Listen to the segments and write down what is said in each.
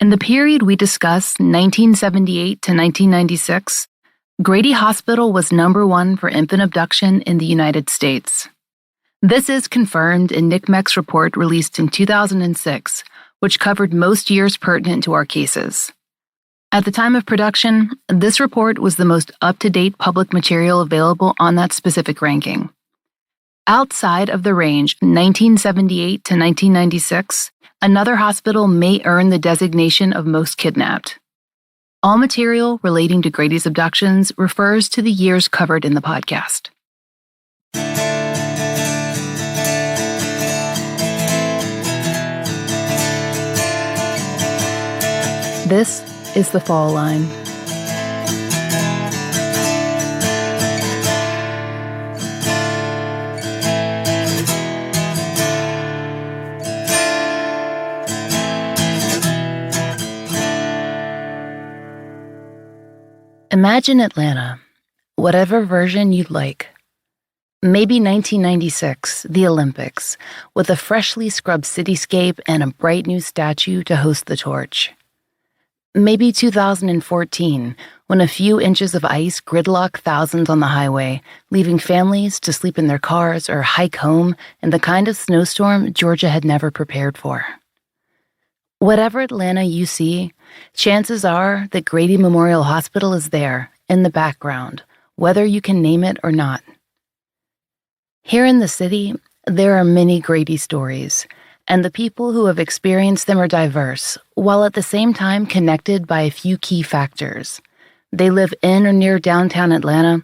In the period we discuss, 1978 to 1996, Grady Hospital was #1 for infant abduction in the United States. This is confirmed in NCMEC's report released in 2006, which covered most years pertinent to our cases. At the time of production, this report was the most up-to-date public material available on that specific ranking. Outside of the range 1978 to 1996, another hospital may earn the designation of most kidnapped. All material relating to Grady's abductions refers to the years covered in the podcast. This is the fall line. Imagine Atlanta, whatever version you'd like. Maybe 1996, the Olympics, with a freshly scrubbed cityscape and a bright new statue to host the torch. Maybe 2014, when a few inches of ice gridlock thousands on the highway, leaving families to sleep in their cars or hike home in the kind of snowstorm Georgia had never prepared for. Whatever Atlanta you see, chances are that Grady Memorial Hospital is there, in the background, whether you can name it or not. Here in the city, there are many Grady stories, and the people who have experienced them are diverse, while at the same time connected by a few key factors. They live in or near downtown Atlanta,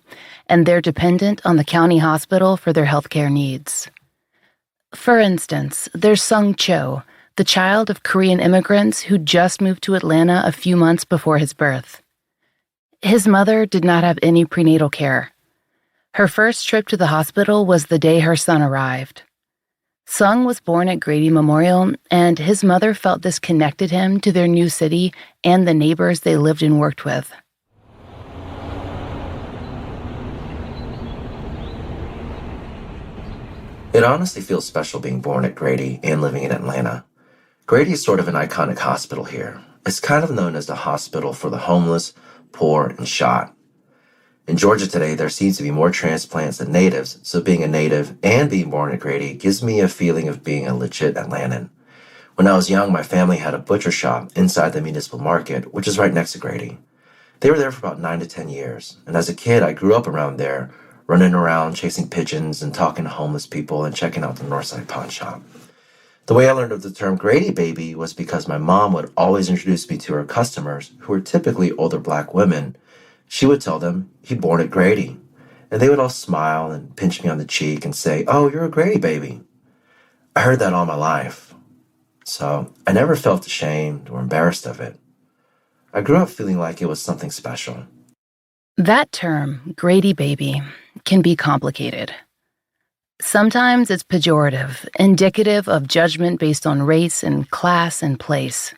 and they're dependent on the county hospital for their healthcare needs. For instance, there's Sung Cho, the child of Korean immigrants who just moved to Atlanta a few months before his birth. His mother did not have any prenatal care. Her first trip to the hospital was the day her son arrived. Sung was born at Grady Memorial, and his mother felt this connected him to their new city and the neighbors they lived and worked with. It honestly feels special being born at Grady and living in Atlanta. Grady is sort of an iconic hospital here. It's kind of known as the hospital for the homeless, poor, and shot. In Georgia today, there seems to be more transplants than natives, so being a native and being born at Grady gives me a feeling of being a legit Atlantan. When I was young, my family had a butcher shop inside the municipal market, which is right next to Grady. They were there for about 9 to 10 years, and as a kid, I grew up around there, running around, chasing pigeons, and talking to homeless people and checking out the Northside Pawn Shop. The way I learned of the term Grady baby was because my mom would always introduce me to her customers, who were typically older black women. She would tell them, "He born at Grady." And they would all smile and pinch me on the cheek and say, "Oh, you're a Grady baby." I heard that all my life. So I never felt ashamed or embarrassed of it. I grew up feeling like it was something special. That term, Grady baby, can be complicated. Sometimes it's pejorative, indicative of judgment based on race and class and place.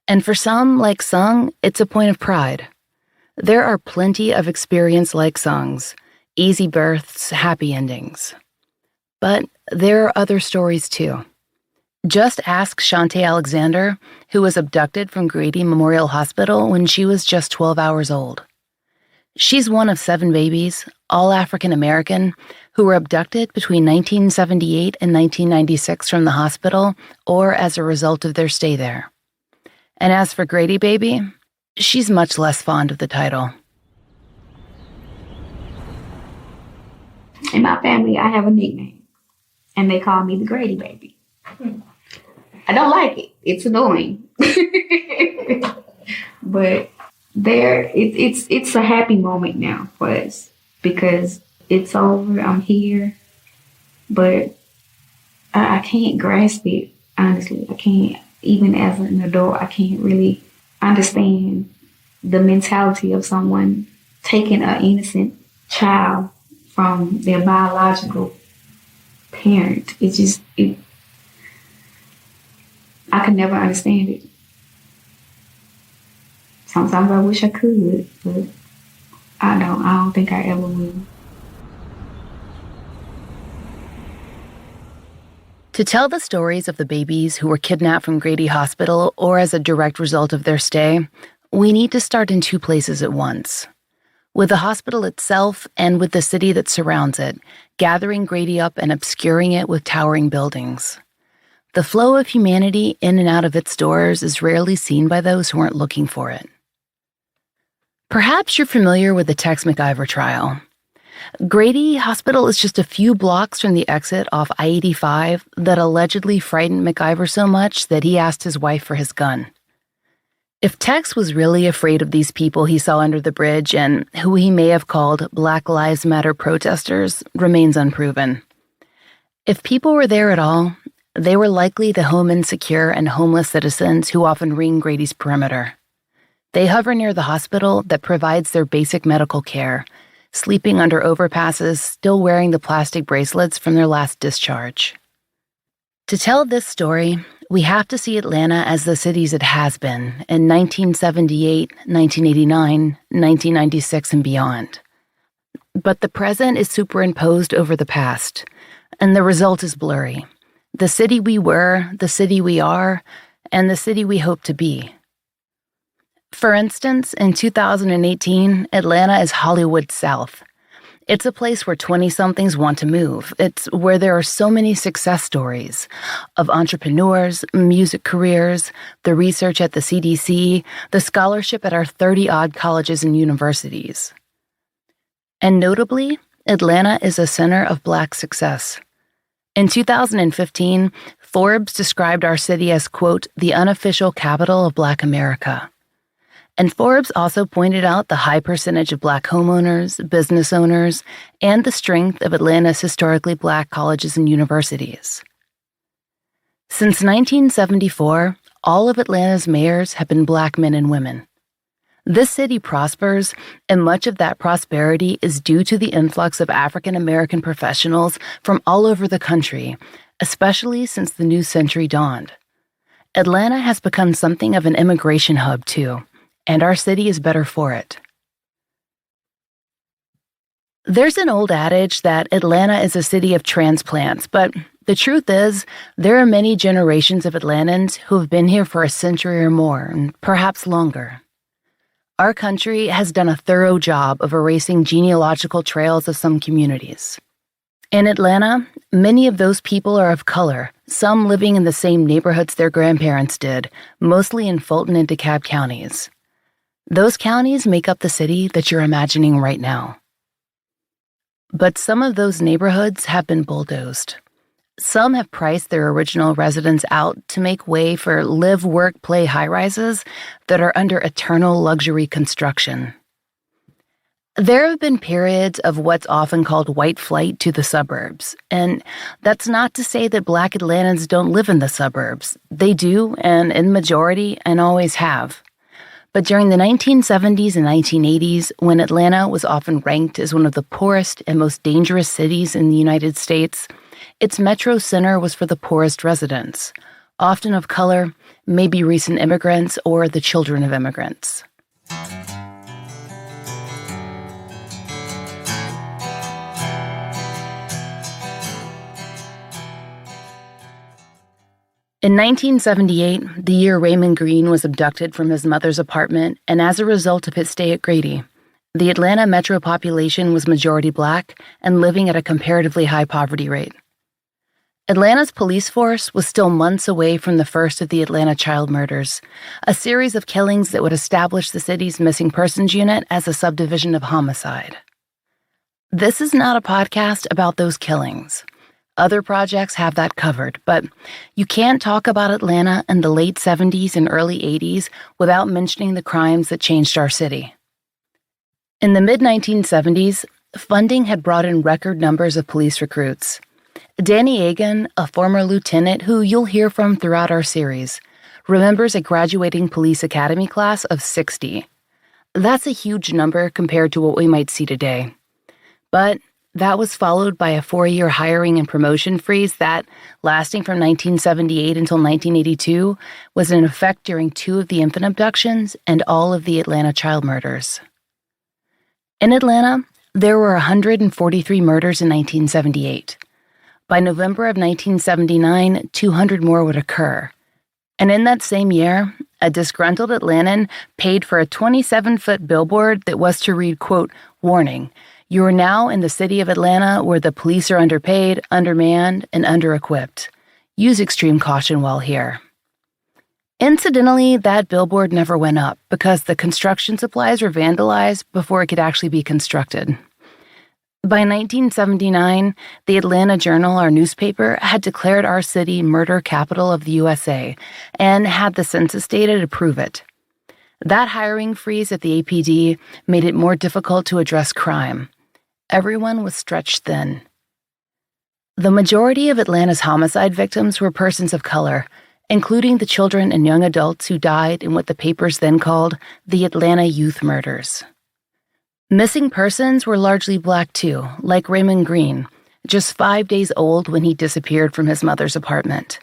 And for some, like Sung, it's a point of pride. There are plenty of experience like Sung's, easy births, happy endings. But there are other stories too. Just ask Shantae Alexander, who was abducted from Grady Memorial Hospital when she was just 12 hours old. She's one of 7 babies, all African American, who were abducted between 1978 and 1996 from the hospital or as a result of their stay there. And as for Grady baby, she's much less fond of the title. In my family, I have a nickname, and they call me the Grady baby. I don't like it. It's annoying. But it's a happy moment now for us because it's over. I'm here, but I can't grasp it, honestly. I can't, even as an adult, I can't really understand the mentality of someone taking an innocent child from their biological parent. I could never understand it. Sometimes I wish I could, but I don't think I ever will. To tell the stories of the babies who were kidnapped from Grady Hospital or as a direct result of their stay, we need to start in two places at once. With the hospital itself and with the city that surrounds it, gathering Grady up and obscuring it with towering buildings. The flow of humanity in and out of its doors is rarely seen by those who aren't looking for it. Perhaps you're familiar with the Tex McIver trial. Grady Hospital is just a few blocks from the exit off I-85 that allegedly frightened McIver so much that he asked his wife for his gun. If Tex was really afraid of these people he saw under the bridge and who he may have called Black Lives Matter protesters remains unproven. If people were there at all, they were likely the home insecure and homeless citizens who often ring Grady's perimeter. They hover near the hospital that provides their basic medical care, sleeping under overpasses, still wearing the plastic bracelets from their last discharge. To tell this story, we have to see Atlanta as the cities it has been in 1978, 1989, 1996, and beyond. But the present is superimposed over the past, and the result is blurry. The city we were, the city we are, and the city we hope to be. For instance, in 2018, Atlanta is Hollywood South. It's a place where 20-somethings want to move. It's where there are so many success stories of entrepreneurs, music careers, the research at the CDC, the scholarship at our 30-odd colleges and universities. And notably, Atlanta is a center of Black success. In 2015, Forbes described our city as, quote, the unofficial capital of Black America. And Forbes also pointed out the high percentage of Black homeowners, business owners, and the strength of Atlanta's historically Black colleges and universities. Since 1974, all of Atlanta's mayors have been Black men and women. This city prospers, and much of that prosperity is due to the influx of African American professionals from all over the country, especially since the new century dawned. Atlanta has become something of an immigration hub, too. And our city is better for it. There's an old adage that Atlanta is a city of transplants, but the truth is, there are many generations of Atlantans who have been here for a century or more, and perhaps longer. Our country has done a thorough job of erasing genealogical trails of some communities. In Atlanta, many of those people are of color, some living in the same neighborhoods their grandparents did, mostly in Fulton and DeKalb counties. Those counties make up the city that you're imagining right now. But some of those neighborhoods have been bulldozed. Some have priced their original residents out to make way for live, work, play high-rises that are under eternal luxury construction. There have been periods of what's often called white flight to the suburbs, and that's not to say that Black Atlantans don't live in the suburbs. They do, and in majority, and always have. But during the 1970s and 1980s, when Atlanta was often ranked as one of the poorest and most dangerous cities in the United States, its metro center was for the poorest residents, often of color, maybe recent immigrants or the children of immigrants. In 1978, the year Raymond Green was abducted from his mother's apartment, and as a result of his stay at Grady, the Atlanta metro population was majority Black and living at a comparatively high poverty rate. Atlanta's police force was still months away from the first of the Atlanta child murders, a series of killings that would establish the city's missing persons unit as a subdivision of homicide. This is not a podcast about those killings. Other projects have that covered, but you can't talk about Atlanta in the late 70s and early 80s without mentioning the crimes that changed our city. In the mid-1970s, funding had brought in record numbers of police recruits. Danny Agan, a former lieutenant who you'll hear from throughout our series, remembers a graduating police academy class of 60. That's a huge number compared to what we might see today. But that was followed by a 4-year hiring and promotion freeze that, lasting from 1978 until 1982, was in effect during 2 of the infant abductions and all of the Atlanta child murders. In Atlanta, there were 143 murders in 1978. By November of 1979, 200 more would occur. And in that same year, a disgruntled Atlantan paid for a 27-foot billboard that was to read, quote, "Warning, you are now in the city of Atlanta where the police are underpaid, undermanned, and under-equipped. Use extreme caution while here." Incidentally, that billboard never went up because the construction supplies were vandalized before it could actually be constructed. By 1979, the Atlanta Journal, our newspaper, had declared our city murder capital of the USA and had the census data to prove it. That hiring freeze at the APD made it more difficult to address crime. Everyone was stretched thin. The majority of Atlanta's homicide victims were persons of color, including the children and young adults who died in what the papers then called the Atlanta Youth Murders. Missing persons were largely black too, like Raymond Green, just 5 days old when he disappeared from his mother's apartment.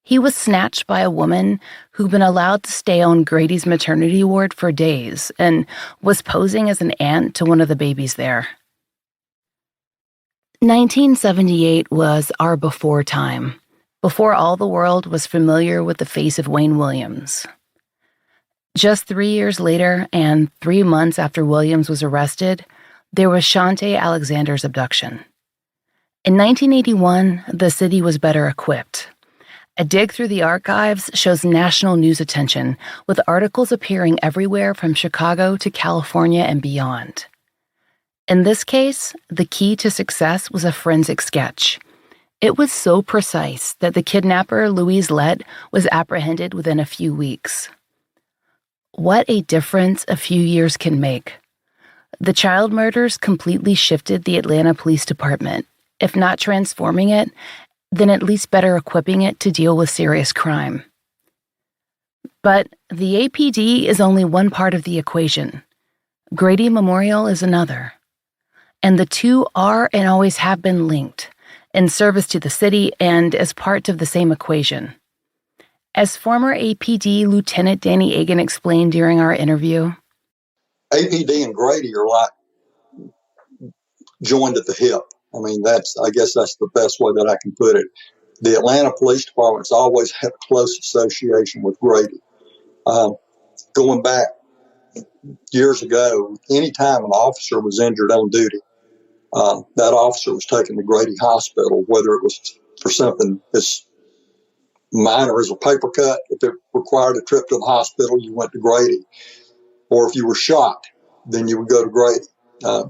He was snatched by a woman who'd been allowed to stay on Grady's maternity ward for days and was posing as an aunt to one of the babies there. 1978 was our before time, before all the world was familiar with the face of Wayne Williams. Just 3 years later, and 3 months after Williams was arrested, there was Shante Alexander's abduction. In 1981, the city was better equipped. A dig through the archives shows national news attention, with articles appearing everywhere from Chicago to California and beyond. In this case, the key to success was a forensic sketch. It was so precise that the kidnapper, Louise Lett, was apprehended within a few weeks. What a difference a few years can make. The child murders completely shifted the Atlanta Police Department, if not transforming it, then at least better equipping it to deal with serious crime. But the APD is only one part of the equation. Grady Memorial is another. And the two are and always have been linked, in service to the city and as part of the same equation. As former APD Lieutenant Danny Egan explained during our interview, APD and Grady are like joined at the hip. I mean, I guess that's the best way that I can put it. The Atlanta Police Department's always had a close association with Grady. Going back years ago, anytime an officer was injured on duty, that officer was taken to Grady Hospital, whether it was for something as minor as a paper cut. If it required a trip to the hospital, you went to Grady. Or if you were shot, then you would go to Grady.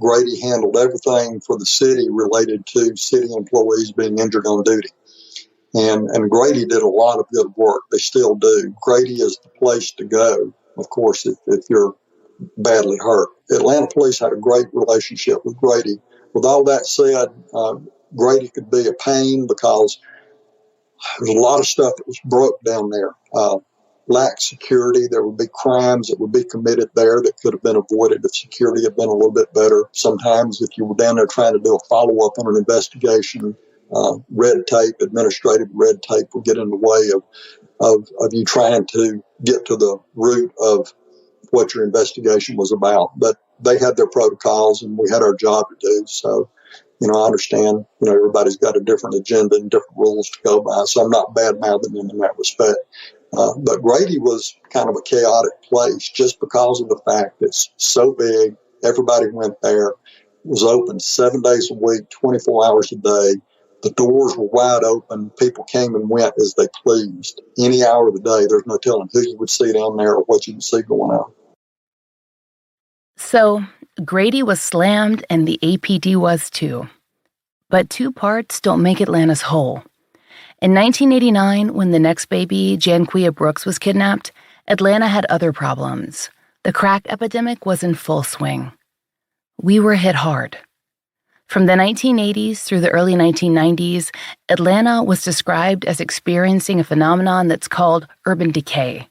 Grady handled everything for the city related to city employees being injured on duty. And Grady did a lot of good work. They still do. Grady is the place to go, of course, if you're badly hurt. Atlanta Police had a great relationship with Grady. With all that said, Grady could be a pain because there's a lot of stuff that was broke down there. Lacked security. There would be crimes that would be committed there that could have been avoided if security had been a little bit better. Sometimes if you were down there trying to do a follow-up on an investigation, red tape, administrative red tape would get in the way of you trying to get to the root of what your investigation was about. But they had their protocols and we had our job to do. So, I understand, everybody's got a different agenda and different rules to go by. So I'm not bad-mouthing them in that respect. But Grady was kind of a chaotic place just because of the fact that it's so big. Everybody went there. It was open 7 days a week, 24 hours a day. The doors were wide open. People came and went as they pleased. Any hour of the day, there's no telling who you would see down there or what you would see going on. So, Grady was slammed and the APD was too. But two parts don't make Atlanta's whole. In 1989, when the next baby, Janquia Brooks, was kidnapped, Atlanta had other problems. The crack epidemic was in full swing. We were hit hard. From the 1980s through the early 1990s, Atlanta was described as experiencing a phenomenon that's called urban decay.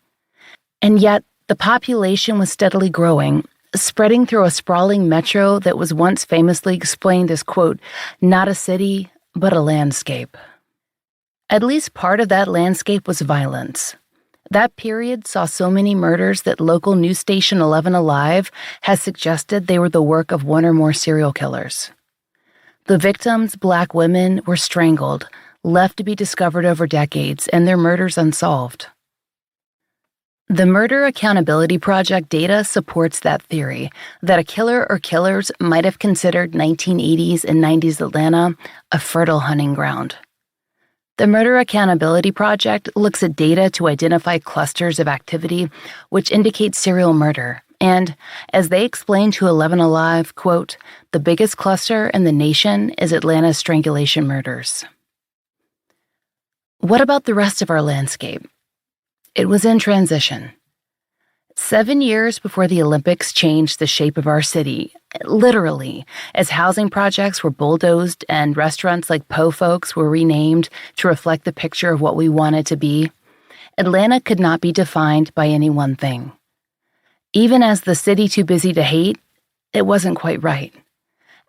And yet, the population was steadily growing, spreading through a sprawling metro that was once famously explained as, quote, not a city, but a landscape. At least part of that landscape was violence. That period saw so many murders that local news station 11 Alive has suggested they were the work of one or more serial killers. The victims, Black women, were strangled, left to be discovered over decades, and their murders unsolved. The Murder Accountability Project data supports that theory, that a killer or killers might have considered 1980s and 90s Atlanta a fertile hunting ground. The Murder Accountability Project looks at data to identify clusters of activity which indicate serial murder, and, as they explain to 11 Alive, quote, "The biggest cluster in the nation is Atlanta's strangulation murders." What about the rest of our landscape? It was in transition. 7 years before the Olympics changed the shape of our city, literally, as housing projects were bulldozed and restaurants like Po Folks were renamed to reflect the picture of what we wanted to be, Atlanta could not be defined by any one thing. Even as the city too busy to hate, it wasn't quite right.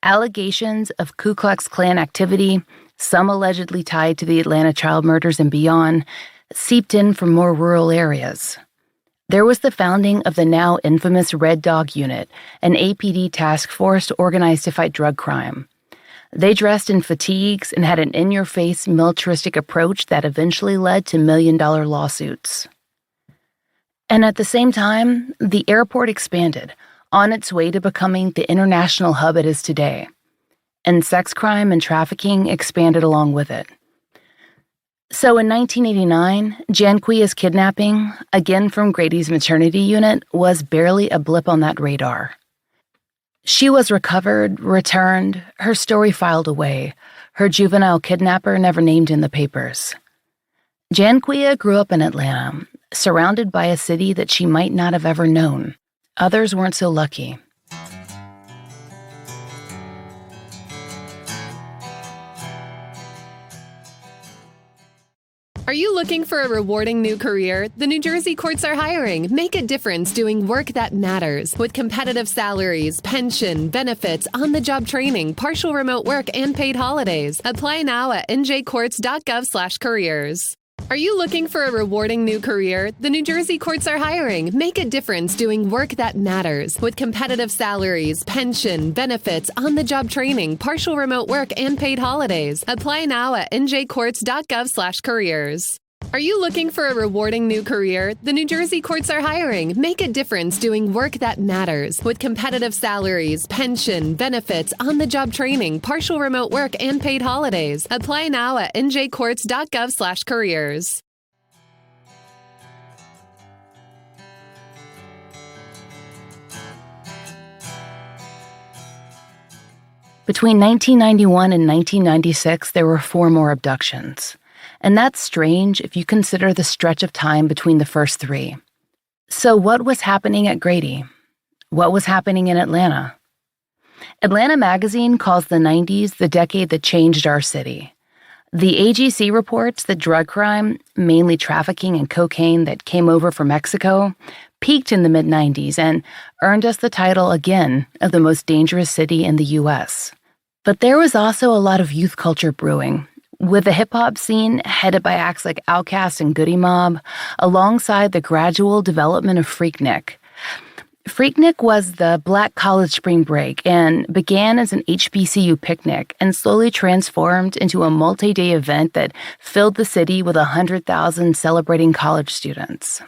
Allegations of Ku Klux Klan activity, some allegedly tied to the Atlanta child murders and beyond, seeped in from more rural areas. There was the founding of the now infamous Red Dog Unit, an APD task force organized to fight drug crime. They dressed in fatigues and had an in-your-face militaristic approach that eventually led to million-dollar lawsuits. And at the same time, the airport expanded, on its way to becoming the international hub it is today. And sex crime and trafficking expanded along with it. So in 1989, Janquia's kidnapping, again from Grady's maternity unit, was barely a blip on that radar. She was recovered, returned, her story filed away, her juvenile kidnapper never named in the papers. Janquia grew up in Atlanta, surrounded by a city that she might not have ever known. Others weren't so lucky. Are you looking for a rewarding new career? The New Jersey courts are hiring. Make a difference doing work that matters. With competitive salaries, pension, benefits, on-the-job training, partial remote work, and paid holidays. Apply now at njcourts.gov/careers. Are you looking for a rewarding new career? The New Jersey courts are hiring. Make a difference doing work that matters. With competitive salaries, pension, benefits, on-the-job training, partial remote work, and paid holidays. Apply now at njcourts.gov/careers. Are you looking for a rewarding new career? The New Jersey courts are hiring. Make a difference doing work that matters. With competitive salaries, pension, benefits, on-the-job training, partial remote work, and paid holidays. Apply now at njcourts.gov/careers. Between 1991 and 1996, there were 4 more abductions. And that's strange if you consider the stretch of time between the first 3. So what was happening at Grady? What was happening in Atlanta? Atlanta Magazine calls the 90s the decade that changed our city. The AGC reports that drug crime, mainly trafficking and cocaine that came over from Mexico, peaked in the mid-90s and earned us the title again of the most dangerous city in the U.S. But there was also a lot of youth culture brewing, with the hip-hop scene headed by acts like Outkast and Goody Mob, alongside the gradual development of Freaknik. Freaknik was the Black college spring break and began as an HBCU picnic and slowly transformed into a multi-day event that filled the city with 100,000 celebrating college students.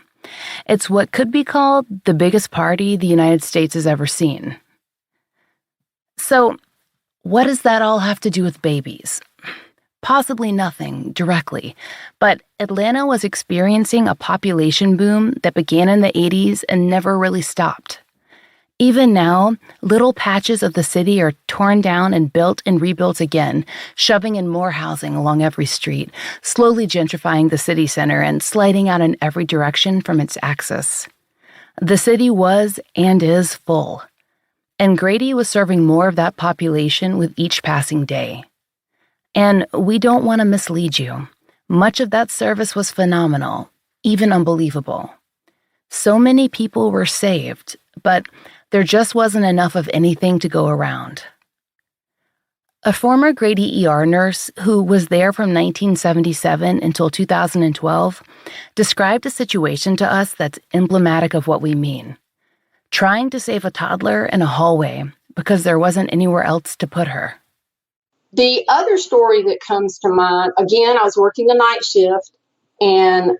It's what could be called the biggest party the United States has ever seen. So, what does that all have to do with babies? Possibly nothing directly, but Atlanta was experiencing a population boom that began in the 80s and never really stopped. Even now, little patches of the city are torn down and built and rebuilt again, shoving in more housing along every street, slowly gentrifying the city center and sliding out in every direction from its axis. The city was and is full, and Grady was serving more of that population with each passing day. And we don't want to mislead you. Much of that service was phenomenal, even unbelievable. So many people were saved, but there just wasn't enough of anything to go around. A former Grady ER nurse who was there from 1977 until 2012 described a situation to us that's emblematic of what we mean. Trying to save a toddler in a hallway because there wasn't anywhere else to put her. The other story that comes to mind, again, I was working the night shift, and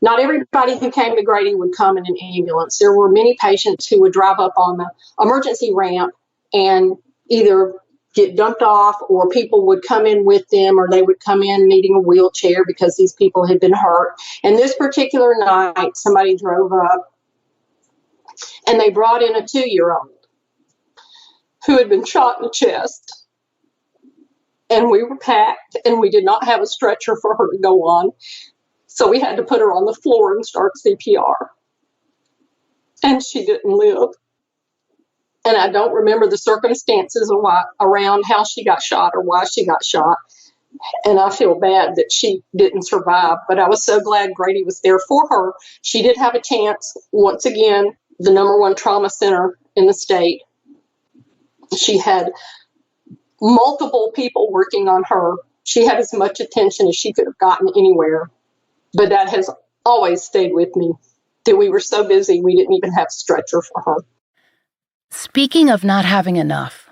not everybody who came to Grady would come in an ambulance. There were many patients who would drive up on the emergency ramp and either get dumped off, or people would come in with them, or they would come in needing a wheelchair because these people had been hurt. And this particular night, somebody drove up and they brought in a 2-year-old who had been shot in the chest. And we were packed, and we did not have a stretcher for her to go on. So we had to put her on the floor and start CPR. And she didn't live. And I don't remember the circumstances around how she got shot or why she got shot. And I feel bad that she didn't survive. But I was so glad Grady was there for her. She did have a chance. Once again, the #1 trauma center in the state. She had multiple people working on her. She had as much attention as she could have gotten anywhere. But that has always stayed with me, that we were so busy we didn't even have a stretcher for her. Speaking of not having enough,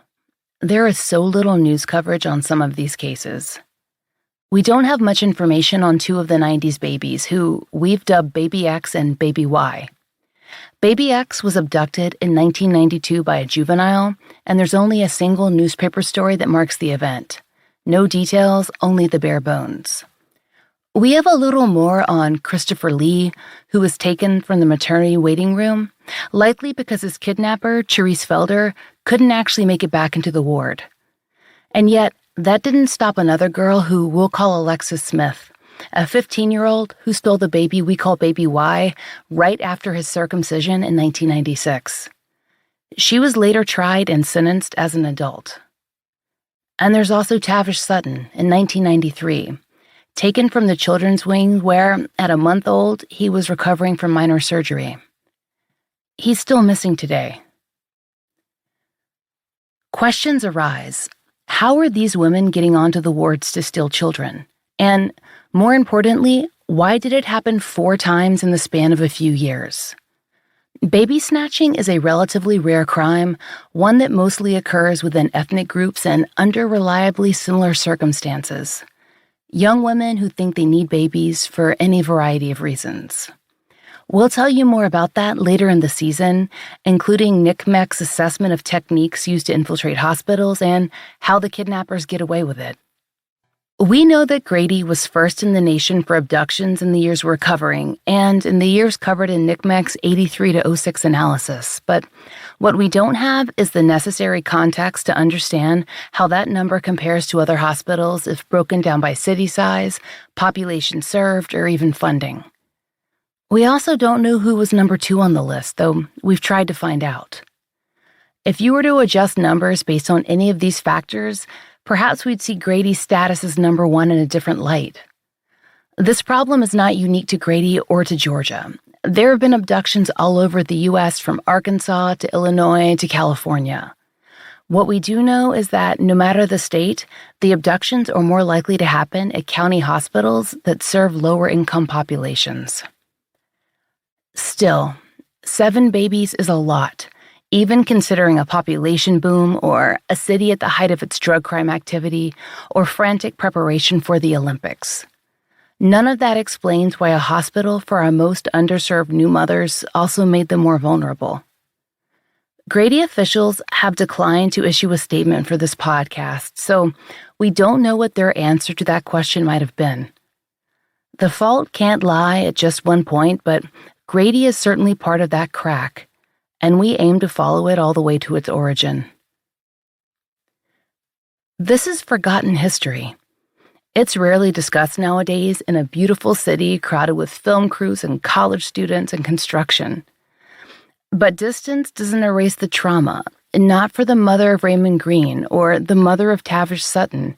there is so little news coverage on some of these cases. We don't have much information on 2 of the 90s babies who we've dubbed Baby X and Baby Y. Baby X was abducted in 1992 by a juvenile, and there's only a single newspaper story that marks the event. No details, only the bare bones. We have a little more on Christopher Lee, who was taken from the maternity waiting room, likely because his kidnapper, Therese Felder, couldn't actually make it back into the ward. And yet, that didn't stop another girl who we'll call Alexis Smith, a 15-year-old who stole the baby we call Baby Y right after his circumcision in 1996. She was later tried and sentenced as an adult. And there's also Tavish Sutton in 1993, taken from the children's wing where, at a month old, he was recovering from minor surgery. He's still missing today. Questions arise. How are these women getting onto the wards to steal children? And, more importantly, why did it happen 4 times in the span of a few years? Baby snatching is a relatively rare crime, one that mostly occurs within ethnic groups and under reliably similar circumstances. Young women who think they need babies for any variety of reasons. We'll tell you more about that later in the season, including NCMEC's assessment of techniques used to infiltrate hospitals and how the kidnappers get away with it. We know that Grady was first in the nation for abductions in the years we're covering, and in the years covered in NCMEC's 83 to 06 analysis, but what we don't have is the necessary context to understand how that number compares to other hospitals if broken down by city size, population served, or even funding. We also don't know who was number 2 on the list, though we've tried to find out. If you were to adjust numbers based on any of these factors, perhaps we'd see Grady's status as number 1 in a different light. This problem is not unique to Grady or to Georgia. There have been abductions all over the U.S. from Arkansas to Illinois to California. What we do know is that no matter the state, the abductions are more likely to happen at county hospitals that serve lower-income populations. Still, 7 babies is a lot, even considering a population boom or a city at the height of its drug crime activity or frantic preparation for the Olympics. None of that explains why a hospital for our most underserved new mothers also made them more vulnerable. Grady officials have declined to issue a statement for this podcast, so we don't know what their answer to that question might have been. The fault can't lie at just one point, but Grady is certainly part of that crack, and we aim to follow it all the way to its origin. This is forgotten history. It's rarely discussed nowadays in a beautiful city crowded with film crews and college students and construction. But distance doesn't erase the trauma, not for the mother of Raymond Green or the mother of Tavish Sutton,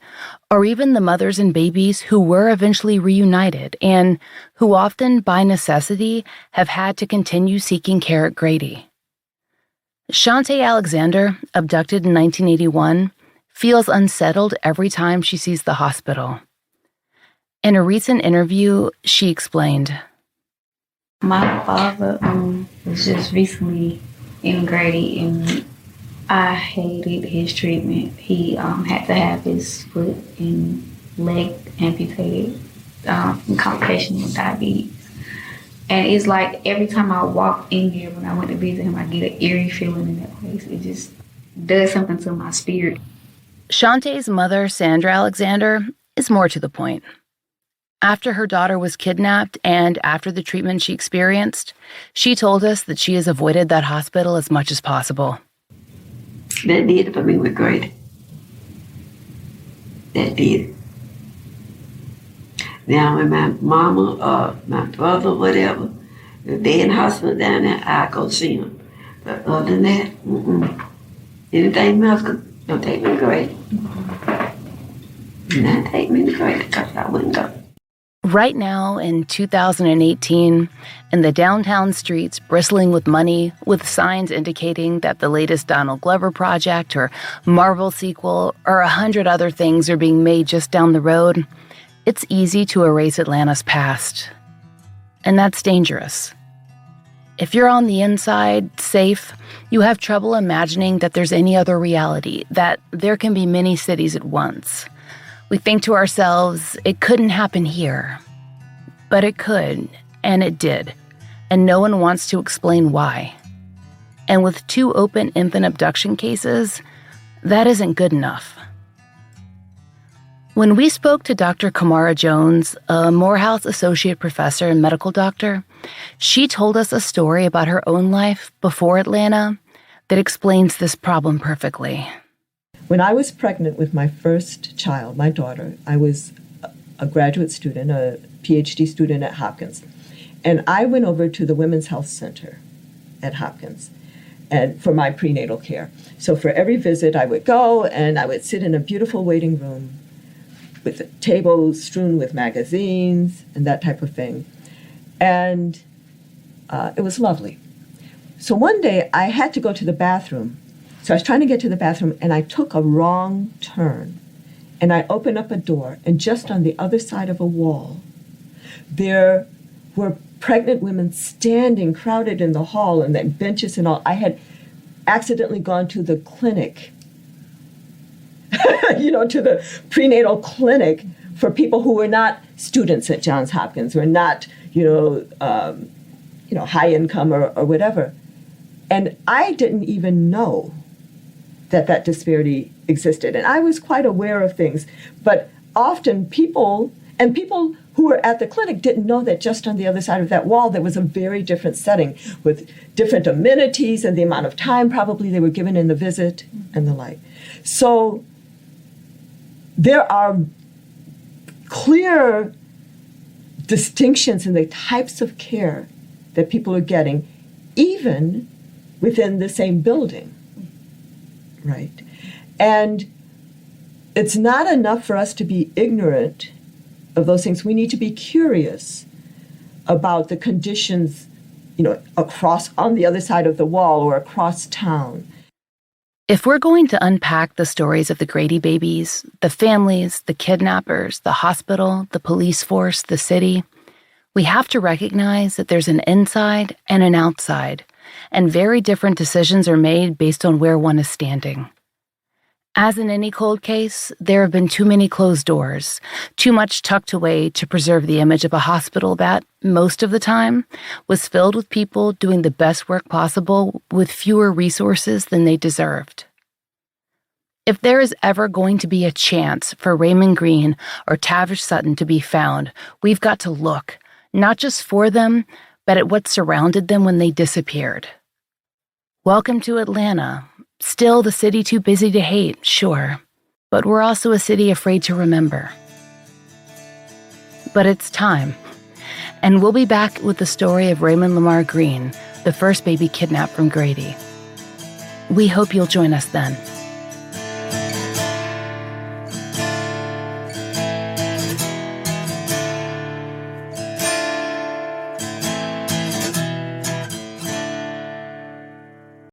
or even the mothers and babies who were eventually reunited and who often, by necessity, have had to continue seeking care at Grady. Shantae Alexander, abducted in 1981, feels unsettled every time she sees the hospital. In a recent interview, she explained, My father was just recently in Grady, and I hated his treatment. He had to have his foot and leg amputated from complications with diabetes. And it's like every time I walk in there when I went to visit him, I get an eerie feeling in that place. It just does something to my spirit. Shantae's mother, Sandra Alexander, is more to the point. After her daughter was kidnapped and after the treatment she experienced, she told us that she has avoided that hospital as much as possible. That did it for me with Grady. That did it. Now, when my mama or my brother, whatever, if they in the hospital down there, I go see them. But other than that, anything else, don't take me to Grady. Not take me to Grady because I wouldn't go. Right now, in 2018, in the downtown streets bristling with money, with signs indicating that the latest Donald Glover project or Marvel sequel or 100 other things are being made just down the road, it's easy to erase Atlanta's past. And that's dangerous. If you're on the inside, safe, you have trouble imagining that there's any other reality, that there can be many cities at once. We think to ourselves, it couldn't happen here. But it could, and it did. And no one wants to explain why. And with 2 open infant abduction cases, that isn't good enough. When we spoke to Dr. Kamara Jones, a Morehouse associate professor and medical doctor, she told us a story about her own life before Atlanta that explains this problem perfectly. When I was pregnant with my first child, my daughter, I was a graduate student, a PhD student at Hopkins. And I went over to the Women's Health Center at Hopkins and for my prenatal care. So for every visit, I would go and I would sit in a beautiful waiting room with a table strewn with magazines and that type of thing. And it was lovely. So one day I had to go to the bathroom. So I was trying to get to the bathroom and I took a wrong turn. And I opened up a door, and just on the other side of a wall, there were pregnant women standing crowded in the hall and then benches and all. I had accidentally gone to the clinic, to the prenatal clinic for people who were not students at Johns Hopkins, or not, high income or whatever. And I didn't even know that disparity existed. And I was quite aware of things, but often people who were at the clinic didn't know that just on the other side of that wall, there was a very different setting with different amenities and the amount of time probably they were given in the visit and the like. So there are clear distinctions in the types of care that people are getting, even within the same building, right? And it's not enough for us to be ignorant of those things. We need to be curious about the conditions, across on the other side of the wall or across town. If we're going to unpack the stories of the Grady babies, the families, the kidnappers, the hospital, the police force, the city, we have to recognize that there's an inside and an outside, and very different decisions are made based on where one is standing. As in any cold case, there have been too many closed doors, too much tucked away to preserve the image of a hospital that, most of the time, was filled with people doing the best work possible with fewer resources than they deserved. If there is ever going to be a chance for Raymond Green or Tavish Sutton to be found, we've got to look, not just for them, but at what surrounded them when they disappeared. Welcome to Atlanta. Still the city too busy to hate, sure, but we're also a city afraid to remember. But it's time, and we'll be back with the story of Raymond Lamar Green, the first baby kidnapped from Grady. We hope you'll join us then.